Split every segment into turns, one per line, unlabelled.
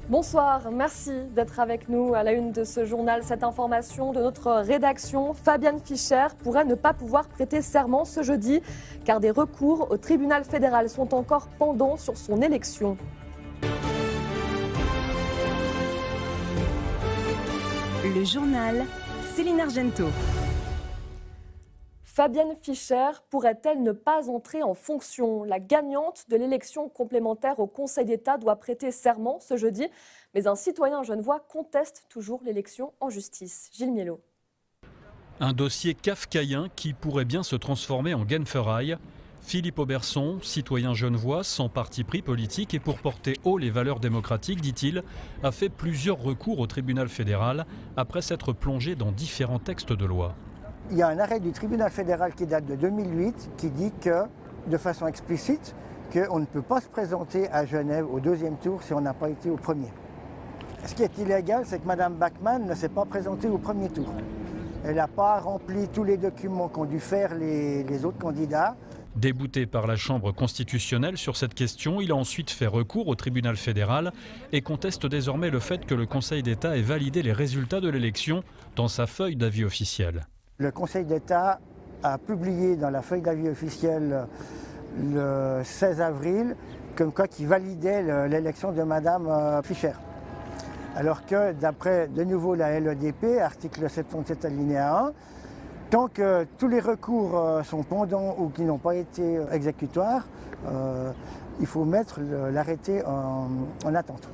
Bonsoir, merci d'être avec nous à la une de ce journal. Cette information de notre rédaction, Fabienne Fischer pourrait ne pas pouvoir prêter serment ce jeudi car des recours au tribunal fédéral sont encore pendants sur son élection.
Le journal, Céline Argenteau.
Fabienne Fischer pourrait-elle ne pas entrer en fonction? La gagnante de l'élection complémentaire au Conseil d'État doit prêter serment ce jeudi, mais un citoyen genevois conteste toujours l'élection en justice. Gilles Miellot.
Un dossier kafkaïen qui pourrait bien se transformer en Genferaille. Philippe Auberson, citoyen genevois sans parti pris politique et pour porter haut les valeurs démocratiques, dit-il, a fait plusieurs recours au tribunal fédéral après s'être plongé dans différents textes de loi.
Il y a un arrêt du tribunal fédéral qui date de 2008 qui dit que, de façon explicite, qu'on ne peut pas se présenter à Genève au deuxième tour si on n'a pas été au premier. Ce qui est illégal, c'est que Mme Bachmann ne s'est pas présentée au premier tour. Elle n'a pas rempli tous les documents qu'ont dû faire les autres candidats.
Débouté par la Chambre constitutionnelle sur cette question, il a ensuite fait recours au tribunal fédéral et conteste désormais le fait que le Conseil d'État ait validé les résultats de l'élection dans sa feuille d'avis officielle.
Le Conseil d'État a publié dans la feuille d'avis officielle le 16 avril comme quoi qu'il validait l'élection de Mme Fischer. Alors que d'après de nouveau la LEDP, article 77 alinéa 1, tant que tous les recours sont pendants ou qui n'ont pas été exécutoires, il faut mettre l'arrêté en attente.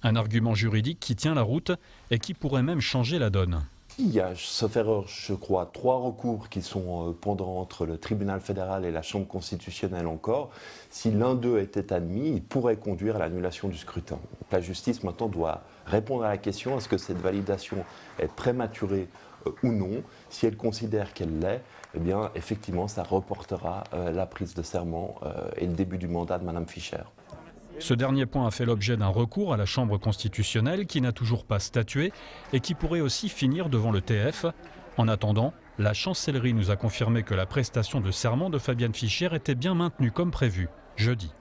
Un argument juridique qui tient la route et qui pourrait même changer la donne.
Il y a, sauf erreur, je crois, 3 recours qui sont pendants entre le tribunal fédéral et la Chambre constitutionnelle encore. Si l'un d'eux était admis, il pourrait conduire à l'annulation du scrutin. La justice maintenant doit répondre à la question, est-ce que cette validation est prématurée ou non? Si elle considère qu'elle l'est, eh bien, effectivement, ça reportera la prise de serment et le début du mandat de Mme Fischer.
Ce dernier point a fait l'objet d'un recours à la Chambre constitutionnelle qui n'a toujours pas statué et qui pourrait aussi finir devant le TF. En attendant, la chancellerie nous a confirmé que la prestation de serment de Fabienne Fischer était bien maintenue comme prévu, jeudi.